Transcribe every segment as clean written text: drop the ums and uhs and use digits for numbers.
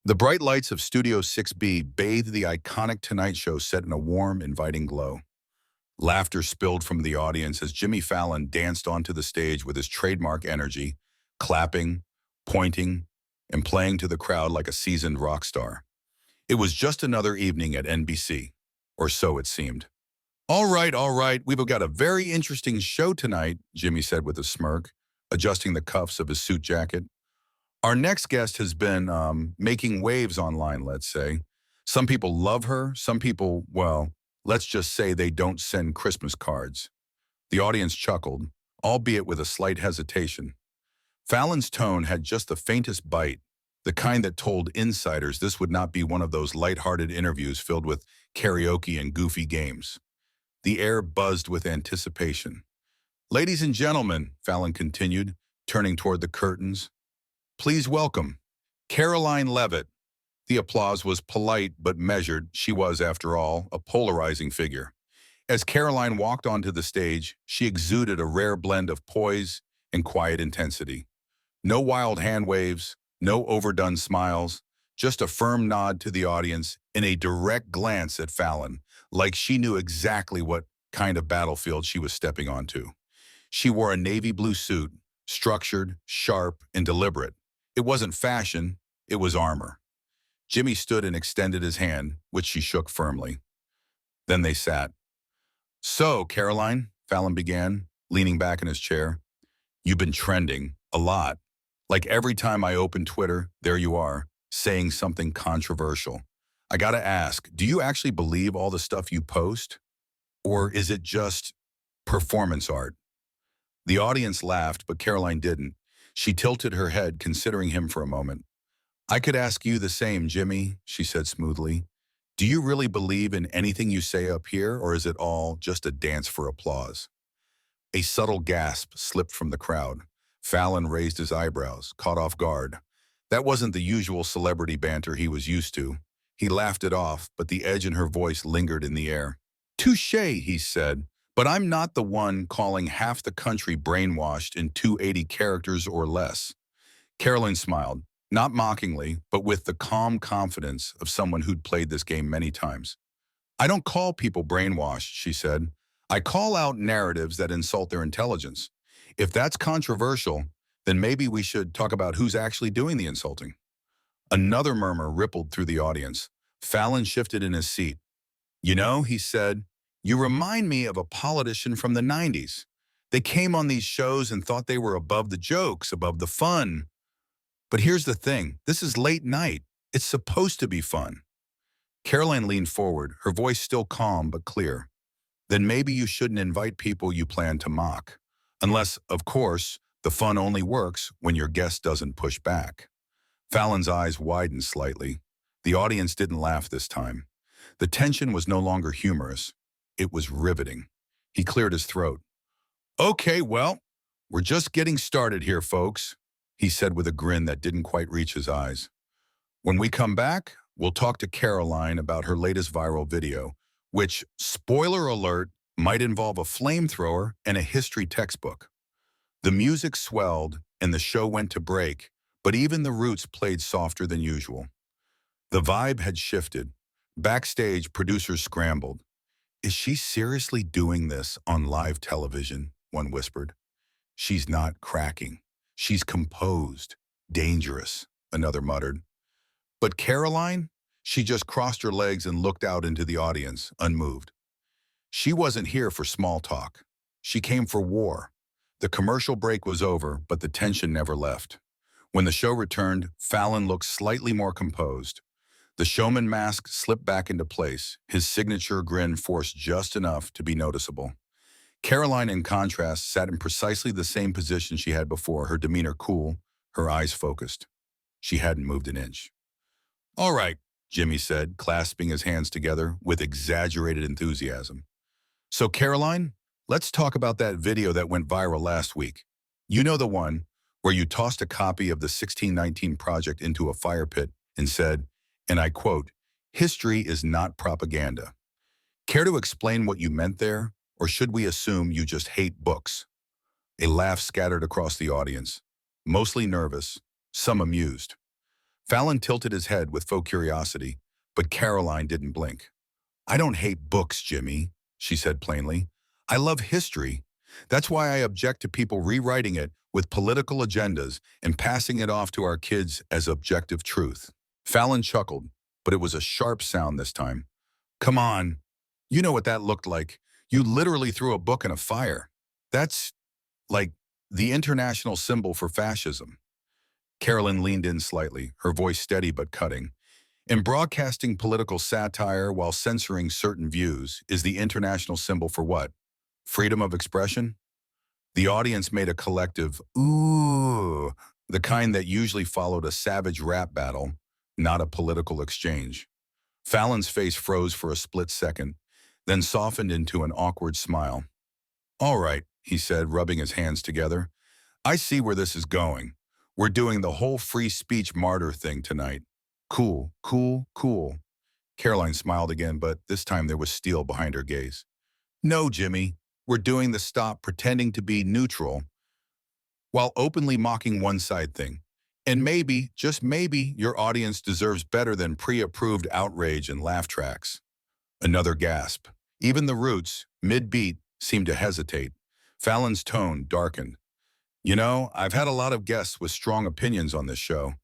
The bright lights of Studio 6B bathed the iconic Tonight Show set in a warm, inviting glow. Laughter spilled from the audience as Jimmy Fallon danced onto the stage with his trademark energy, clapping, pointing, and playing to the crowd like a seasoned rock star. It was just another evening at NBC, or so it seemed. All right, we've got a very interesting show tonight, Jimmy said with a smirk, adjusting the cuffs of his suit jacket. Our next guest has been making waves online, let's say. Some people love her. Some people, well, let's just say they don't send Christmas cards. The audience chuckled, albeit with a slight hesitation. Fallon's tone had just the faintest bite, the kind that told insiders this would not be one of those lighthearted interviews filled with karaoke and goofy games. The air buzzed with anticipation. Ladies and gentlemen, Fallon continued, turning toward the curtains, please welcome Caroline Leavitt. The applause was polite but measured. She was, after all, a polarizing figure. As Caroline walked onto the stage, she exuded a rare blend of poise and quiet intensity. No wild hand waves, no overdone smiles, just a firm nod to the audience and a direct glance at Fallon, like she knew exactly what kind of battlefield she was stepping onto. She wore a navy blue suit, structured, sharp, and deliberate. It wasn't fashion, it was armor. Jimmy stood and extended his hand, which she shook firmly. Then they sat. So, Caroline, Fallon began, leaning back in his chair, you've been trending, a lot. Like every time I open Twitter, there you are, saying something controversial. I gotta ask, do you actually believe all the stuff you post? Or is it just performance art? The audience laughed, but Caroline didn't. She tilted her head, considering him for a moment. I could ask you the same, Jimmy, she said smoothly. Do you really believe in anything you say up here, or is it all just a dance for applause? A subtle gasp slipped from the crowd. Fallon raised his eyebrows, caught off guard. That wasn't the usual celebrity banter he was used to. He laughed it off, but the edge in her voice lingered in the air. Touché, he said, but I'm not the one calling half the country brainwashed in 280 characters or less. Caroline smiled, not mockingly, but with the calm confidence of someone who'd played this game many times. I don't call people brainwashed, she said. I call out narratives that insult their intelligence. If that's controversial, then maybe we should talk about who's actually doing the insulting. Another murmur rippled through the audience. Fallon shifted in his seat. You know, he said, you remind me of a politician from the 90s. They came on these shows and thought they were above the jokes, above the fun. But here's the thing, this is late night. It's supposed to be fun. Caroline leaned forward, her voice still calm but clear. Then maybe you shouldn't invite people you plan to mock. Unless, of course, the fun only works when your guest doesn't push back. Fallon's eyes widened slightly. The audience didn't laugh this time. The tension was no longer humorous. It was riveting. He cleared his throat. Okay, well, we're just getting started here, folks, he said with a grin that didn't quite reach his eyes. When we come back, we'll talk to Caroline about her latest viral video, which, spoiler alert, might involve a flamethrower and a history textbook. The music swelled and the show went to break, but even the Roots played softer than usual. The vibe had shifted. Backstage, producers scrambled. Is she seriously doing this on live television? One whispered. She's not cracking. She's composed. Dangerous, another muttered. But Caroline? She just crossed her legs and looked out into the audience, unmoved. She wasn't here for small talk. She came for war. The commercial break was over, but the tension never left. When the show returned, Fallon looked slightly more composed. The showman mask slipped back into place, his signature grin forced just enough to be noticeable. Caroline, in contrast, sat in precisely the same position she had before, her demeanor cool, her eyes focused. She hadn't moved an inch. All right, Jimmy said, clasping his hands together with exaggerated enthusiasm. So, Caroline, let's talk about that video that went viral last week. You know the one where you tossed a copy of the 1619 Project into a fire pit and said, and I quote, history is not propaganda. Care to explain what you meant there, or should we assume you just hate books? A laugh scattered across the audience, mostly nervous, some amused. Fallon tilted his head with faux curiosity, but Caroline didn't blink. I don't hate books, Jimmy, she said plainly. I love history. That's why I object to people rewriting it with political agendas and passing it off to our kids as objective truth. Fallon chuckled, but it was a sharp sound this time. Come on. You know what that looked like. You literally threw a book in a fire. That's, like, the international symbol for fascism. Carolyn leaned in slightly, her voice steady but cutting. In broadcasting political satire while censoring certain views is the international symbol for what? Freedom of expression? The audience made a collective, ooh, the kind that usually followed a savage rap battle, not a political exchange. Fallon's face froze for a split second, then softened into an awkward smile. All right, he said, rubbing his hands together. I see where this is going. We're doing the whole free speech martyr thing tonight. Cool, cool, cool. Caroline smiled again, but this time there was steel behind her gaze. No, Jimmy, we're doing the stop pretending to be neutral while openly mocking one side thing. And maybe, just maybe, your audience deserves better than pre-approved outrage and laugh tracks. Another gasp. Even the Roots, mid-beat, seemed to hesitate. Fallon's tone darkened. You know, I've had a lot of guests with strong opinions on this show,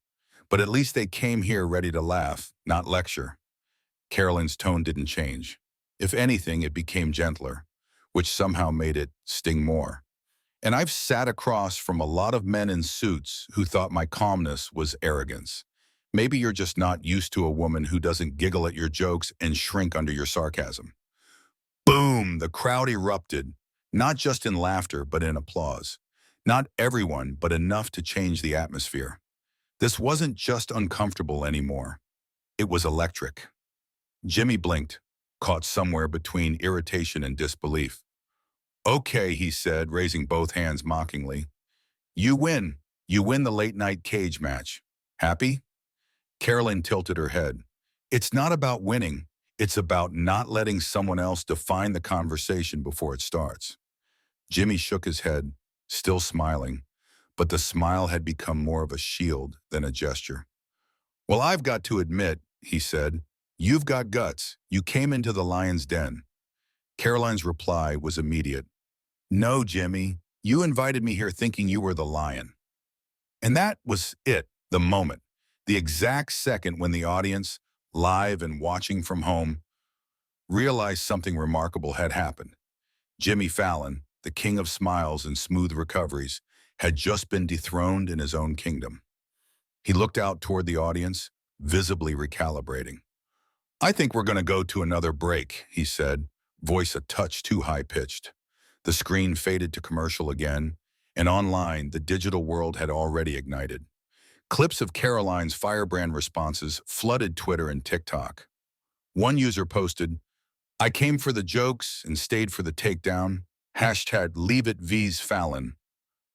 but at least they came here ready to laugh, not lecture. Carolyn's tone didn't change. If anything, it became gentler, which somehow made it sting more. And I've sat across from a lot of men in suits who thought my calmness was arrogance. Maybe you're just not used to a woman who doesn't giggle at your jokes and shrink under your sarcasm. Boom! The crowd erupted, not just in laughter, but in applause. Not everyone, but enough to change the atmosphere. This wasn't just uncomfortable anymore. It was electric. Jimmy blinked, caught somewhere between irritation and disbelief. Okay, he said, raising both hands mockingly. You win. You win the late-night cage match. Happy? Carolyn tilted her head. It's not about winning. It's about not letting someone else define the conversation before it starts. Jimmy shook his head, still smiling, but the smile had become more of a shield than a gesture. Well, I've got to admit, he said, you've got guts. You came into the lion's den. Caroline's reply was immediate. No, Jimmy, you invited me here thinking you were the lion. And that was it, the moment, the exact second when the audience, live and watching from home, realized something remarkable had happened. Jimmy Fallon, the king of smiles and smooth recoveries, had just been dethroned in his own kingdom. He looked out toward the audience, visibly recalibrating. I think we're going to go to another break, he said, voice a touch too high-pitched. The screen faded to commercial again, and online, the digital world had already ignited. Clips of Caroline's firebrand responses flooded Twitter and TikTok. One user posted, I came for the jokes and stayed for the takedown. Hashtag Leave It V's Fallon.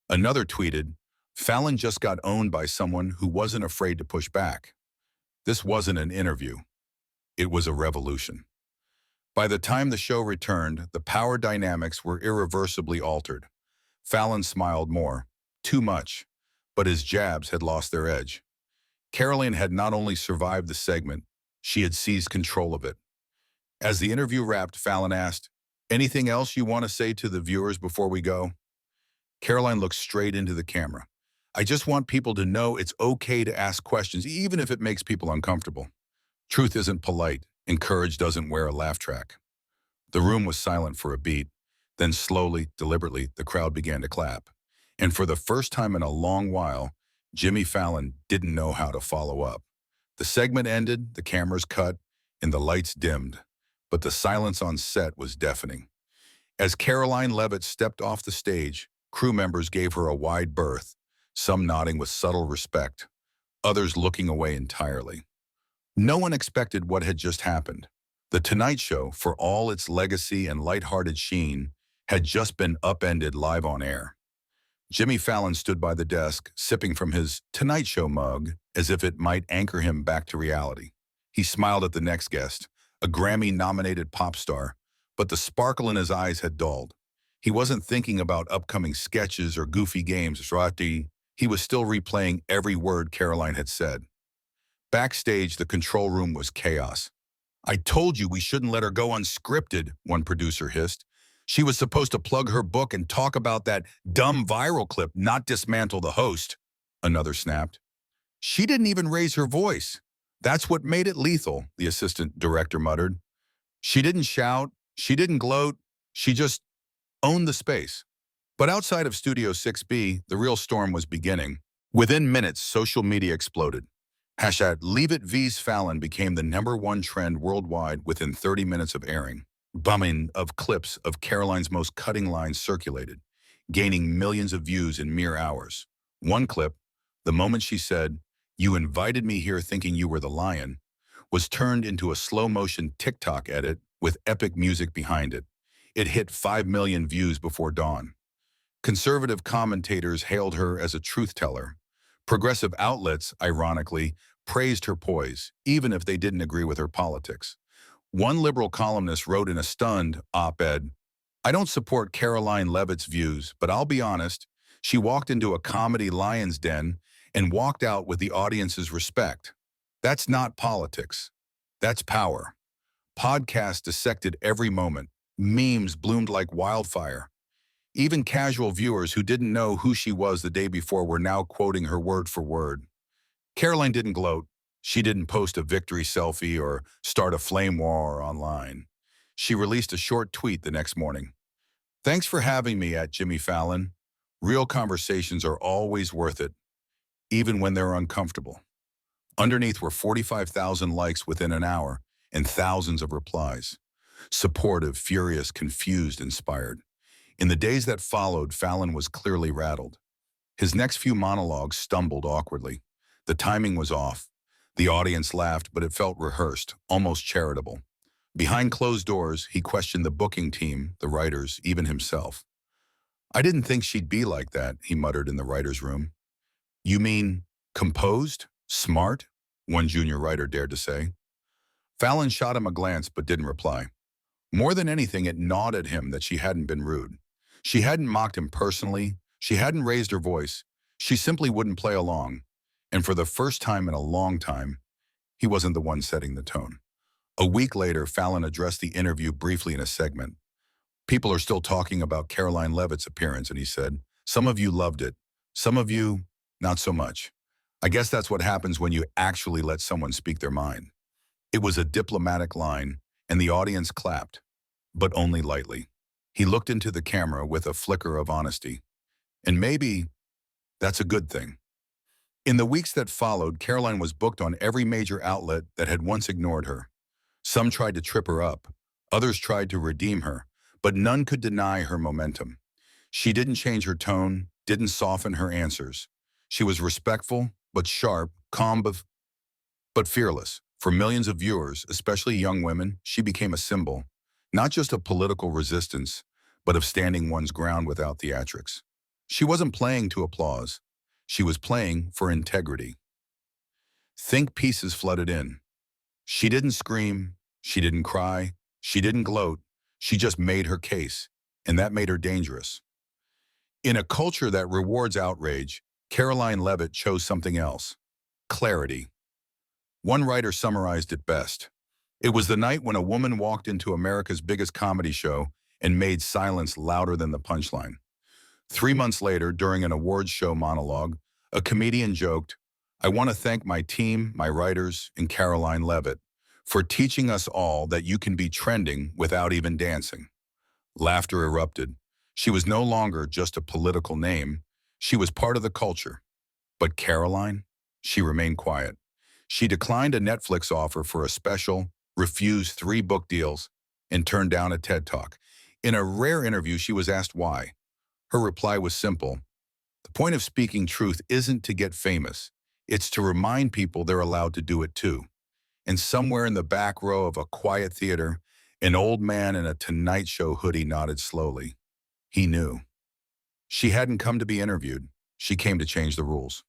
Another tweeted, Fallon just got owned by someone who wasn't afraid to push back. This wasn't an interview. It was a revolution. By the time the show returned, the power dynamics were irreversibly altered. Fallon smiled more, too much, but his jabs had lost their edge. Caroline had not only survived the segment, she had seized control of it. As the interview wrapped, Fallon asked, anything else you want to say to the viewers before we go? Caroline looked straight into the camera. I just want people to know it's okay to ask questions, even if it makes people uncomfortable. Truth isn't polite, and courage doesn't wear a laugh track. The room was silent for a beat. Then slowly, deliberately, the crowd began to clap. And for the first time in a long while, Jimmy Fallon didn't know how to follow up. The segment ended, the cameras cut, and the lights dimmed. But the silence on set was deafening. As Caroline Leavitt stepped off the stage, crew members gave her a wide berth, some nodding with subtle respect, others looking away entirely. No one expected what had just happened. The Tonight Show, for all its legacy and lighthearted sheen, had just been upended live on air. Jimmy Fallon stood by the desk, sipping from his Tonight Show mug as if it might anchor him back to reality. He smiled at the next guest, a Grammy-nominated pop star, but the sparkle in his eyes had dulled. He wasn't thinking about upcoming sketches or goofy games, He was still replaying every word Caroline had said. Backstage, the control room was chaos. "I told you we shouldn't let her go unscripted," one producer hissed. "She was supposed to plug her book and talk about that dumb viral clip, not dismantle the host," another snapped. "She didn't even raise her voice. That's what made it lethal," the assistant director muttered. "She didn't shout, she didn't gloat, she just owned the space." But outside of Studio 6B, the real storm was beginning. Within minutes, social media exploded. Hashtag Leave It V's Fallon became the #1 trend worldwide within 30 minutes of airing. Bumming of clips of Caroline's most cutting lines circulated, gaining millions of views in mere hours. One clip, the moment she said, "You invited me here thinking you were the lion," was turned into a slow-motion TikTok edit with epic music behind it. It hit 5 million views before dawn. Conservative commentators hailed her as a truth-teller. Progressive outlets, ironically, praised her poise, even if they didn't agree with her politics. One liberal columnist wrote in a stunned op-ed, "I don't support Caroline Leavitt's views, but I'll be honest, she walked into a comedy lion's den and walked out with the audience's respect. That's not politics. That's power." Podcasts dissected every moment. Memes bloomed like wildfire. Even casual viewers who didn't know who she was the day before were now quoting her word for word. Caroline didn't gloat. She didn't post a victory selfie or start a flame war online. She released a short tweet the next morning. "Thanks for having me at Jimmy Fallon. Real conversations are always worth it, even when they're uncomfortable." Underneath were 45,000 likes within an hour and thousands of replies. Supportive, furious, confused, inspired. In the days that followed, Fallon was clearly rattled. His next few monologues stumbled awkwardly. The timing was off. The audience laughed, but it felt rehearsed, almost charitable. Behind closed doors, he questioned the booking team, the writers, even himself. "I didn't think she'd be like that," he muttered in the writer's room. "You mean composed? Smart?" one junior writer dared to say. Fallon shot him a glance but didn't reply. More than anything, it gnawed at him that she hadn't been rude. She hadn't mocked him personally. She hadn't raised her voice. She simply wouldn't play along. And for the first time in a long time, he wasn't the one setting the tone. A week later, Fallon addressed the interview briefly in a segment. "People are still talking about Caroline Leavitt's appearance," and he said, "Some of you loved it. Some of you, not so much. I guess that's what happens when you actually let someone speak their mind." It was a diplomatic line, and the audience clapped, but only lightly. He looked into the camera with a flicker of honesty. And maybe that's a good thing. In the weeks that followed, Caroline was booked on every major outlet that had once ignored her. Some tried to trip her up. Others tried to redeem her, but none could deny her momentum. She didn't change her tone, didn't soften her answers. She was respectful, but sharp, calm, but fearless. For millions of viewers, especially young women, she became a symbol, not just of political resistance, but of standing one's ground without theatrics. She wasn't playing to applause. She was playing for integrity. Think pieces flooded in. She didn't scream. She didn't cry. She didn't gloat. She just made her case, and that made her dangerous. In a culture that rewards outrage, Caroline Leavitt chose something else: clarity. One writer summarized it best. "It was the night when a woman walked into America's biggest comedy show and made silence louder than the punchline." 3 months later, during an awards show monologue, a comedian joked, "I want to thank my team, my writers, and Caroline Leavitt for teaching us all that you can be trending without even dancing." Laughter erupted. She was no longer just a political name. She was part of the culture. But Caroline? She remained quiet. She declined a Netflix offer for a special, refused 3 book deals, and turned down a TED Talk. In a rare interview, she was asked why. Her reply was simple: "The point of speaking truth isn't to get famous. It's to remind people they're allowed to do it too." And somewhere in the back row of a quiet theater, an old man in a Tonight Show hoodie nodded slowly. He knew. She hadn't come to be interviewed. She came to change the rules.